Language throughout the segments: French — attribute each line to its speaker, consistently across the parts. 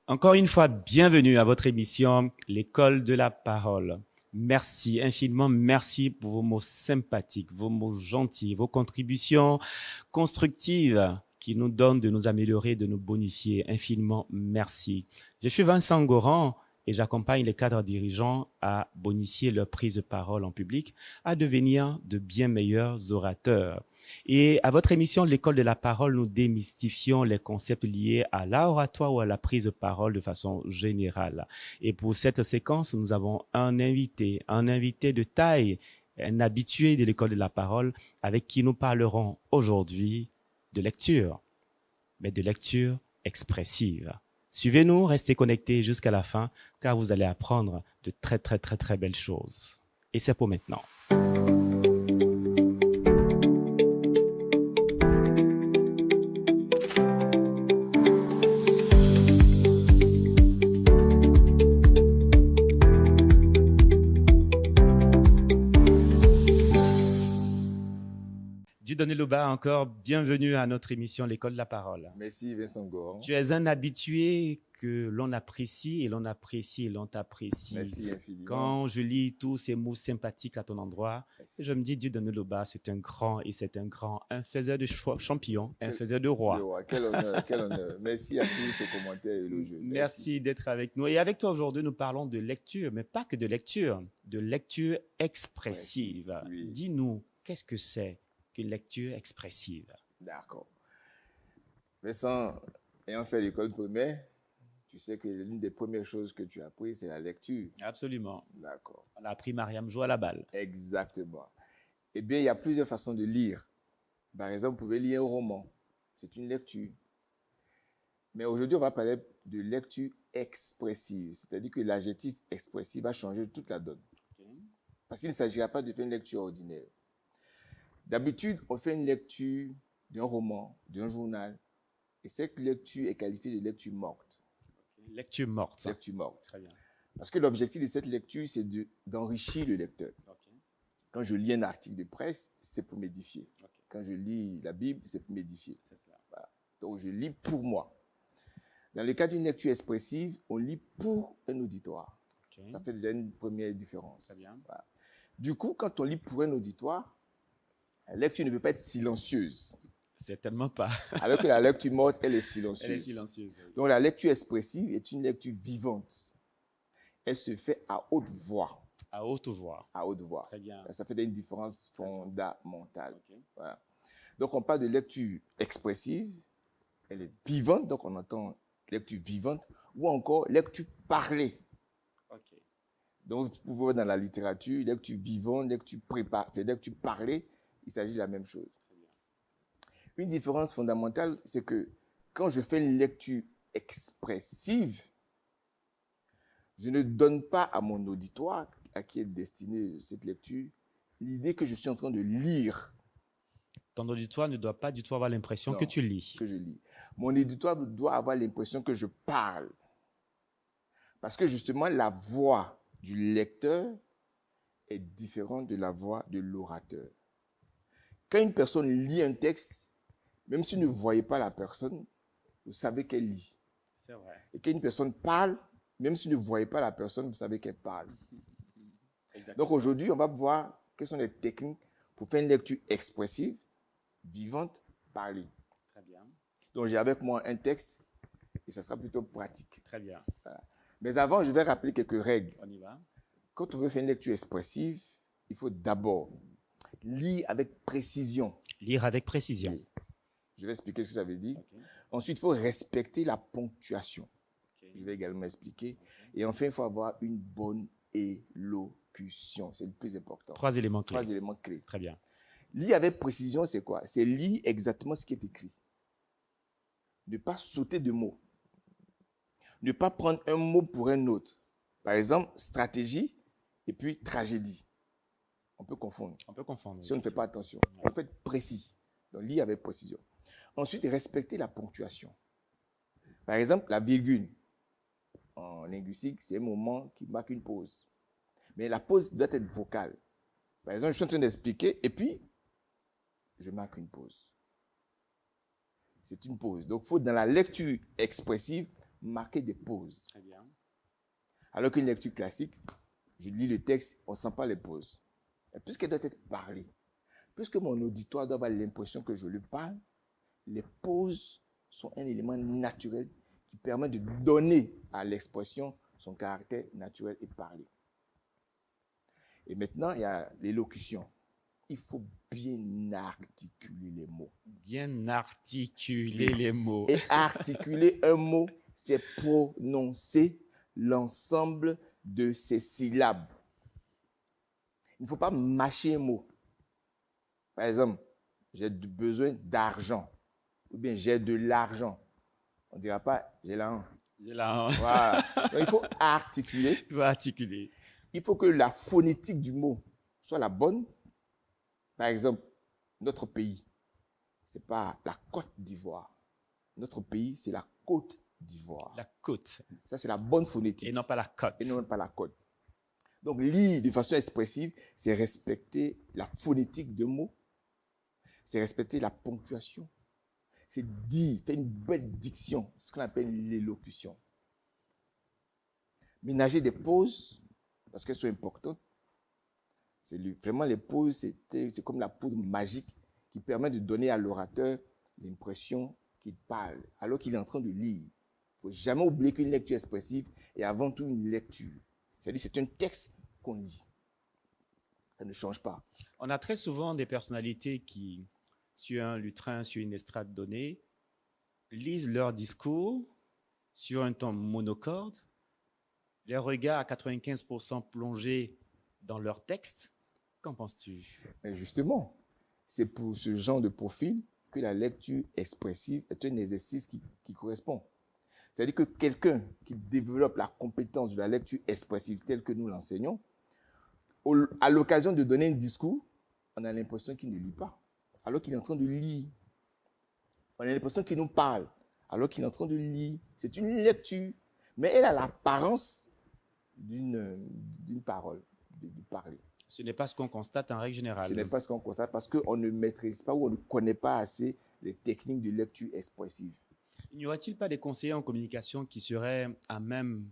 Speaker 1: Encore une fois, bienvenue à votre émission, l'École de la parole. Merci, infiniment merci pour vos mots sympathiques, vos mots gentils, vos contributions constructives qui nous donnent de nous améliorer, de nous bonifier. Infiniment merci. Je suis Vincent Goran et j'accompagne les cadres dirigeants à bonifier leur prise de parole en public, à devenir de bien meilleurs orateurs. Et à votre émission, l'École de la parole, nous démystifions les concepts liés à l'oratoire ou à la prise de parole de façon générale. Et pour cette séquence, nous avons un invité de taille, un habitué de l'École de la parole, avec qui nous parlerons aujourd'hui de lecture, mais de lecture expressive. Suivez-nous, restez connectés jusqu'à la fin, car vous allez apprendre de très belles choses. Et c'est pour maintenant. Dieudonné Loba, encore bienvenue à notre émission L'École de la parole.
Speaker 2: Merci Vincent Goran.
Speaker 1: Tu es un habitué que l'on apprécie et l'on t'apprécie.
Speaker 2: Merci infiniment.
Speaker 1: Quand je lis tous ces mots sympathiques à ton endroit, je me dis Dieudonné Loba, c'est un grand, un faiseur de champions, un faiseur de rois.
Speaker 2: Quel honneur, quel honneur. Merci à tous ces commentaires élogieux.
Speaker 1: Merci d'être avec nous. Et avec toi aujourd'hui, nous parlons de lecture, mais pas que de lecture expressive.
Speaker 2: Oui.
Speaker 1: Dis-nous, qu'est-ce que c'est qu'une lecture expressive?
Speaker 2: D'accord. Vincent, ayant fait l'école primaire, tu sais que l'une des premières choses que tu as appris, c'est la lecture.
Speaker 1: Absolument.
Speaker 2: D'accord.
Speaker 1: On a appris Mariam jouer à la balle.
Speaker 2: Exactement. Eh bien, il y a plusieurs façons de lire. Par exemple, vous pouvez lire un roman. C'est une lecture. Mais aujourd'hui, on va parler de lecture expressive. C'est-à-dire que l'adjectif expressif va changer toute la donne.
Speaker 1: Okay.
Speaker 2: Parce qu'il ne s'agira pas de faire une lecture ordinaire. D'habitude, on fait une lecture d'un roman, d'un journal, et cette lecture est qualifiée de lecture morte.
Speaker 1: Okay. Lecture morte.
Speaker 2: Lecture morte.
Speaker 1: Très bien.
Speaker 2: Parce que l'objectif de cette lecture, c'est d'enrichir le lecteur.
Speaker 1: Okay.
Speaker 2: Quand je lis un article de presse, c'est pour m'édifier.
Speaker 1: Okay.
Speaker 2: Quand je lis la Bible, c'est pour m'édifier.
Speaker 1: C'est cela.
Speaker 2: Voilà. Donc, je lis pour moi. Dans le cas d'une lecture expressive, on lit pour un auditoire. Okay. Ça fait déjà une première différence.
Speaker 1: Très bien.
Speaker 2: Voilà. Du coup, quand on lit pour un auditoire, la lecture ne peut pas être silencieuse.
Speaker 1: Certainement pas.
Speaker 2: Alors que la lecture morte, elle est silencieuse.
Speaker 1: Elle est silencieuse. Oui.
Speaker 2: Donc la lecture expressive est une lecture vivante. Elle se fait à haute voix.
Speaker 1: À haute voix.
Speaker 2: À haute voix.
Speaker 1: Très bien.
Speaker 2: Ça fait une différence fondamentale.
Speaker 1: Okay.
Speaker 2: Voilà. Donc on parle de lecture expressive. Elle est vivante, donc on entend lecture vivante, ou encore lecture parlée.
Speaker 1: Okay.
Speaker 2: Donc vous pouvez voir dans la littérature, lecture vivante, lecture parlée. Il s'agit de la même chose. Une différence fondamentale, c'est que quand je fais une lecture expressive, je ne donne pas à mon auditoire, à qui est destinée cette lecture, l'idée que je suis en train de lire.
Speaker 1: Ton auditoire ne doit pas du tout avoir l'impression que tu lis.
Speaker 2: Que je lis. Mon auditoire doit avoir l'impression que je parle. Parce que justement, la voix du lecteur est différente de la voix de l'orateur. Quand une personne lit un texte, même si vous ne voyez pas la personne, vous savez qu'elle lit.
Speaker 1: C'est vrai.
Speaker 2: Et quand une personne parle, même si vous ne voyez pas la personne, vous savez qu'elle parle. Exactement. Donc aujourd'hui, on va voir quelles sont les techniques pour faire une lecture expressive, vivante, parlée.
Speaker 1: Très bien.
Speaker 2: Donc j'ai avec moi un texte et ça sera plutôt pratique.
Speaker 1: Très bien.
Speaker 2: Voilà. Mais avant, je vais rappeler quelques règles.
Speaker 1: On y va.
Speaker 2: Quand on veut faire une lecture expressive, il faut d'abord lire avec précision.
Speaker 1: Lire avec précision.
Speaker 2: Oui. Je vais expliquer ce que ça veut dire.
Speaker 1: Okay.
Speaker 2: Ensuite, il faut respecter la ponctuation.
Speaker 1: Okay.
Speaker 2: Je vais également expliquer. Okay. Et enfin, il faut avoir une bonne élocution. C'est le plus important.
Speaker 1: 3 éléments clés.
Speaker 2: 3 éléments clés.
Speaker 1: Très bien.
Speaker 2: Lire avec précision, c'est quoi? C'est lire exactement ce qui est écrit. Ne pas sauter de mots. Ne pas prendre un mot pour un autre. Par exemple, stratégie et puis tragédie. On peut confondre.
Speaker 1: On peut confondre.
Speaker 2: Si on ne fait pas attention. On peut être précis. Donc, lire avec précision. Ensuite, respecter la ponctuation. Par exemple, la virgule. En linguistique, c'est un moment qui marque une pause. Mais la pause doit être vocale. Par exemple, je suis en train d'expliquer et puis, je marque une pause. C'est une pause. Donc, il faut, dans la lecture expressive, marquer des pauses.
Speaker 1: Très bien.
Speaker 2: Alors qu'une lecture classique, je lis le texte, on ne sent pas les pauses. Et puisqu'elle doit être parlée, puisque mon auditoire doit avoir l'impression que je lui parle, les pauses sont un élément naturel qui permet de donner à l'expression son caractère naturel et parlé. Et maintenant, il y a l'élocution. Il faut bien articuler les mots.
Speaker 1: Bien articuler les mots.
Speaker 2: Et articuler un mot, c'est prononcer l'ensemble de ses syllabes. Il ne faut pas mâcher un mot. Par exemple, j'ai besoin d'argent. Ou bien j'ai de l'argent. On ne dira pas j'ai l'argent.
Speaker 1: J'ai la
Speaker 2: Voilà. Donc, il faut articuler.
Speaker 1: Il faut articuler.
Speaker 2: Il faut que la phonétique du mot soit la bonne. Par exemple, notre pays, ce n'est pas la Côte d'Ivoire. Notre pays, c'est la Côte d'Ivoire.
Speaker 1: La côte.
Speaker 2: Ça, c'est la bonne phonétique.
Speaker 1: Et non pas la côte.
Speaker 2: Et non pas la côte. Donc, lire de façon expressive, c'est respecter la phonétique de mots. C'est respecter la ponctuation. C'est dire, faire une belle diction, ce qu'on appelle l'élocution. Ménager des pauses, parce qu'elles sont importantes. Vraiment, les pauses, c'est comme la poudre magique qui permet de donner à l'orateur l'impression qu'il parle, alors qu'il est en train de lire. Il ne faut jamais oublier qu'une lecture expressive est avant tout une lecture. C'est-à-dire c'est un texte qu'on lit. Ça ne change pas.
Speaker 1: On a très souvent des personnalités qui, sur un lutrin, sur une estrade donnée, lisent leur discours sur un ton monocorde, les regards à 95% plongés dans leur texte. Qu'en penses-tu?
Speaker 2: Mais justement, c'est pour ce genre de profil que la lecture expressive est un exercice qui correspond. C'est-à-dire que quelqu'un qui développe la compétence de la lecture expressive telle que nous l'enseignons, à l'occasion de donner un discours, on a l'impression qu'il ne lit pas, alors qu'il est en train de lire. On a l'impression qu'il nous parle, alors qu'il est en train de lire. C'est une lecture, mais elle a l'apparence d'une parole, de parler.
Speaker 1: Ce n'est pas ce qu'on constate en règle générale.
Speaker 2: Ce n'est pas ce qu'on constate parce qu'on ne maîtrise pas ou on ne connaît pas assez les techniques de lecture expressive.
Speaker 1: N'y aura-t-il pas des conseillers en communication qui seraient à même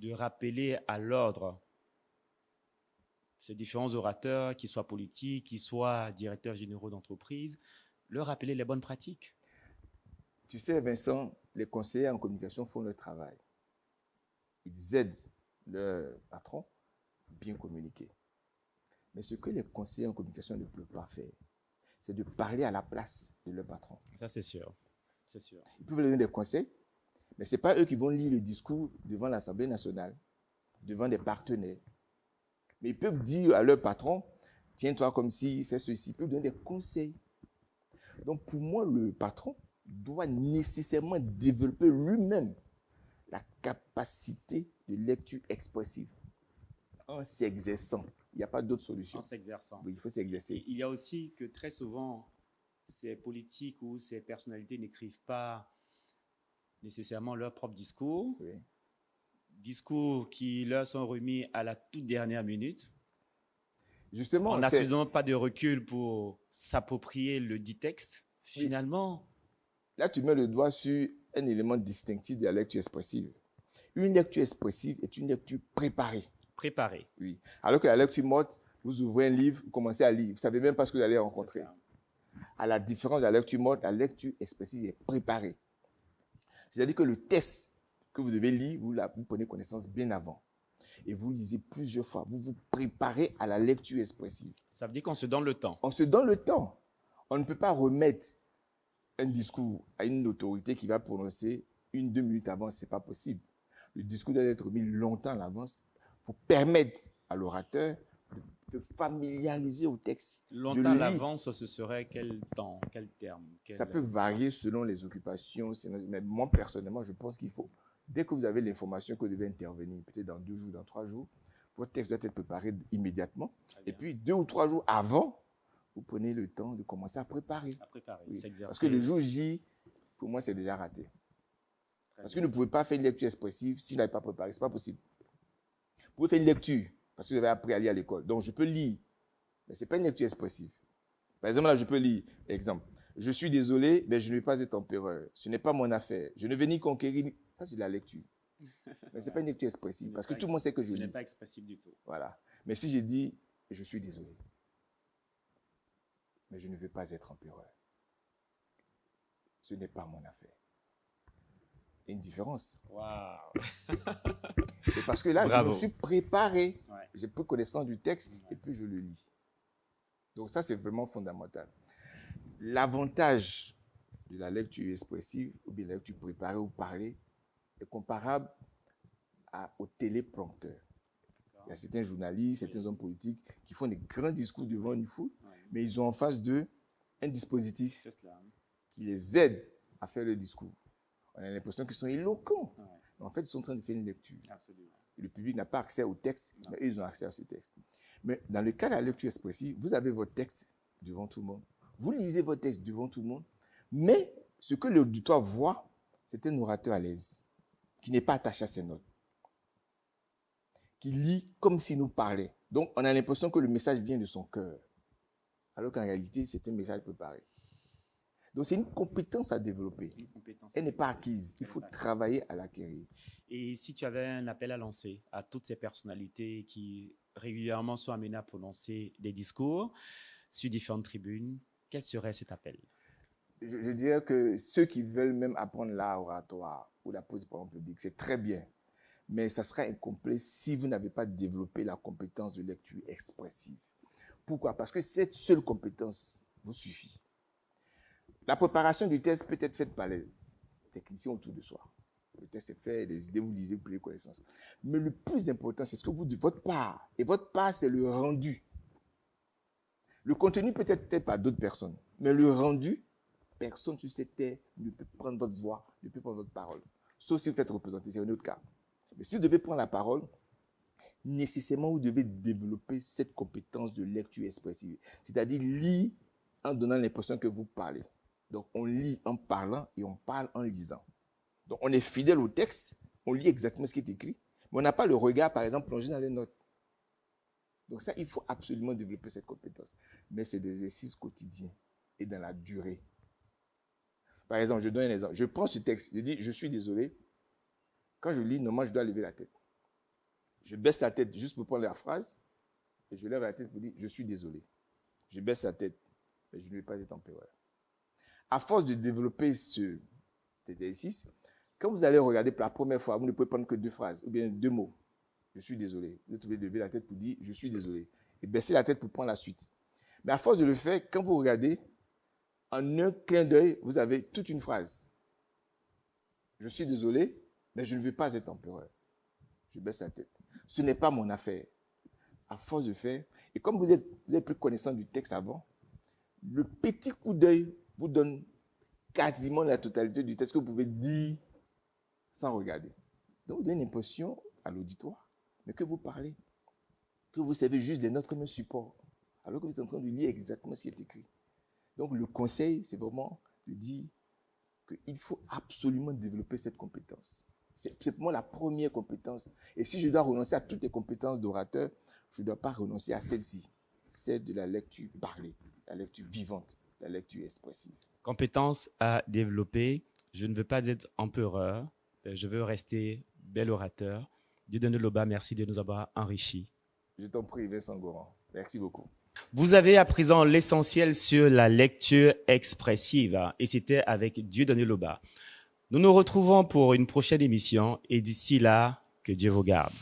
Speaker 1: de rappeler à l'ordre ces différents orateurs, qu'ils soient politiques, qu'ils soient directeurs généraux d'entreprise, leur rappeler les bonnes pratiques?
Speaker 2: Tu sais, Vincent, les conseillers en communication font leur travail. Ils aident leur patron à bien communiquer. Mais ce que les conseillers en communication ne peuvent pas faire, c'est de parler à la place de leur patron.
Speaker 1: Ça, c'est sûr. C'est sûr.
Speaker 2: Ils peuvent leur donner des conseils, mais ce n'est pas eux qui vont lire le discours devant l'Assemblée nationale, devant des partenaires. Mais ils peuvent dire à leur patron, tiens-toi comme ci, fais ceci. Ils peuvent donner des conseils. Donc pour moi, le patron doit nécessairement développer lui-même la capacité de lecture expressive en s'exerçant. Il n'y a pas d'autre solution.
Speaker 1: En s'exerçant.
Speaker 2: Oui, il faut s'exercer.
Speaker 1: Il y a aussi que très souvent, ces politiques ou ces personnalités n'écrivent pas nécessairement leur propre discours.
Speaker 2: Oui.
Speaker 1: Discours qui leur sont remis à la toute dernière minute.
Speaker 2: Justement,
Speaker 1: on n'a suffisamment pas de recul pour s'approprier le dit texte. Finalement,
Speaker 2: là, tu mets le doigt sur un élément distinctif de la lecture expressive. Une lecture expressive est une lecture préparée.
Speaker 1: Préparée.
Speaker 2: Oui. Alors que la lecture morte, vous ouvrez un livre, vous commencez à lire. Vous ne savez même pas ce que vous allez rencontrer. À la différence de la lecture morte, la lecture expressive est préparée. C'est-à-dire que le texte que vous devez lire, vous prenez connaissance bien avant. Et vous lisez plusieurs fois. Vous vous préparez à la lecture expressive.
Speaker 1: Ça veut dire qu'on se donne le temps.
Speaker 2: On se donne le temps. On ne peut pas remettre un discours à une autorité qui va prononcer 1-2 minutes avant. Ce n'est pas possible. Le discours doit être mis longtemps à l'avance pour permettre à l'orateur de familiariser au texte.
Speaker 1: Longtemps à l'avance, ce serait quel temps, quel terme?
Speaker 2: Ça peut varier selon les occupations. Mais moi, personnellement, je pense qu'il faut, dès que vous avez l'information que vous devez intervenir, peut-être dans 2 jours, dans 3 jours, votre texte doit être préparé immédiatement. Et puis, 2 ou 3 jours avant, vous prenez le temps de commencer à préparer.
Speaker 1: À préparer,
Speaker 2: oui.
Speaker 1: s'exercer.
Speaker 2: Parce que le jour J, pour moi, c'est déjà raté. Parce que vous ne pouvez pas faire une lecture expressive si vous n'avez pas préparé. Ce n'est pas possible. Vous pouvez faire une lecture parce que vous avez appris à lire à l'école. Donc, je peux lire, mais ce n'est pas une lecture expressive. Par exemple, là, je peux lire, exemple, je suis désolé, mais je ne vais pas être empereur. Ce n'est pas mon affaire. Je ne vais ni conquérir Ça, c'est de la lecture. Mais ce n'est pas une lecture expressive, parce que tout le monde sait que je
Speaker 1: Ce
Speaker 2: lis.
Speaker 1: n'est pas expressif du tout.
Speaker 2: Voilà. Mais si j'ai dit, je suis désolé, mais je ne veux pas être empereur, ce n'est pas mon affaire. Il y a une différence.
Speaker 1: Waouh.
Speaker 2: Et parce que là,
Speaker 1: Bravo.
Speaker 2: je me suis préparé.
Speaker 1: Ouais.
Speaker 2: J'ai pris connaissance du texte et puis je le lis. Donc ça, c'est vraiment fondamental. L'avantage de la lecture expressive, ou bien la lecture préparée ou parlée, est comparable au téléprompteur. Il y a certains journalistes, certains hommes politiques qui font des grands discours devant une foule, mais ils ont en face d'eux un dispositif
Speaker 1: C'est cela.
Speaker 2: qui les aide à faire le discours. On a l'impression qu'ils sont éloquents.
Speaker 1: Ouais.
Speaker 2: Mais en fait, ils sont en train de faire une lecture.
Speaker 1: Absolument.
Speaker 2: Et le public n'a pas accès au texte,
Speaker 1: Non.
Speaker 2: mais eux, ils ont accès à ce texte. Mais dans le cas de la lecture expressive, vous avez votre texte devant tout le monde. Vous lisez votre texte devant tout le monde, mais ce que l'auditoire voit, c'est un orateur à l'aise, qui n'est pas attaché à ses notes, qui lit comme s'il nous parlait. Donc, on a l'impression que le message vient de son cœur, alors qu'en réalité, c'est un message préparé. Donc, c'est une compétence à développer.
Speaker 1: Une compétence.
Speaker 2: Elle n'est pas acquise. Il faut travailler à l'acquérir.
Speaker 1: Et si tu avais un appel à lancer à toutes ces personnalités qui régulièrement sont amenées à prononcer des discours sur différentes tribunes, quel serait cet appel?
Speaker 2: Je dirais que ceux qui veulent même apprendre l'art oratoire ou la pose de parole publique, c'est très bien. Mais ça sera incomplet si vous n'avez pas développé la compétence de lecture expressive. Pourquoi? Parce que cette seule compétence vous suffit. La préparation du texte peut être faite par les techniciens autour de soi. Le texte est fait, les idées, vous lisez, vous prenez connaissance. Mais le plus important, c'est ce que vous, de votre part. Et votre part, c'est le rendu. Le contenu peut être fait par d'autres personnes. Mais le rendu, personne sur cette terre ne peut prendre votre voix, ne peut prendre votre parole. Sauf si vous faites représenter, c'est un autre cas. Mais si vous devez prendre la parole, nécessairement, vous devez développer cette compétence de lecture expressive. C'est-à-dire lire en donnant l'impression que vous parlez. Donc, on lit en parlant et on parle en lisant. Donc, on est fidèle au texte, on lit exactement ce qui est écrit, mais on n'a pas le regard, par exemple, plongé dans les notes. Donc ça, il faut absolument développer cette compétence. Mais c'est des exercices quotidiens et dans la durée. Par exemple, je donne un exemple. Je prends ce texte, je dis, je suis désolé. Quand je lis, normalement, je dois lever la tête. Je baisse la tête juste pour prendre la phrase, et je lève la tête pour dire, je suis désolé. Je baisse la tête, mais je ne vais pas être empereur. À force de développer cet exercice, quand vous allez regarder pour la première fois, vous ne pouvez prendre que 2 phrases, ou bien 2 mots. Je suis désolé. Vous devez lever la tête pour dire, je suis désolé. Et baisser la tête pour prendre la suite. Mais à force de le faire, quand vous regardez, en un clin d'œil, vous avez toute une phrase. Je suis désolé, mais je ne veux pas être empereur. Je baisse la tête. Ce n'est pas mon affaire. À force de faire, et comme vous avez pris connaissance du texte avant, le petit coup d'œil vous donne quasiment la totalité du texte que vous pouvez dire sans regarder. Donc, vous donnez une impression à l'auditoire, mais que vous parlez, que vous savez juste des notes comme un support, alors que vous êtes en train de lire exactement ce qui est écrit. Donc, le conseil, c'est vraiment de dire qu'il faut absolument développer cette compétence. C'est pour moi la première compétence. Et si je dois renoncer à toutes les compétences d'orateur, je ne dois pas renoncer à celle-ci, celle de la lecture parlée, la lecture vivante, la lecture expressive.
Speaker 1: Compétence à développer. Je ne veux pas être empereur. Je veux rester bel orateur. Dieudonné Loba, merci de nous avoir enrichis.
Speaker 2: Je t'en prie, Vincent Goran. Merci beaucoup.
Speaker 1: Vous avez à présent l'essentiel sur la lecture expressive et c'était avec Dieudonné Loba. Nous nous retrouvons pour une prochaine émission et d'ici là, que Dieu vous garde.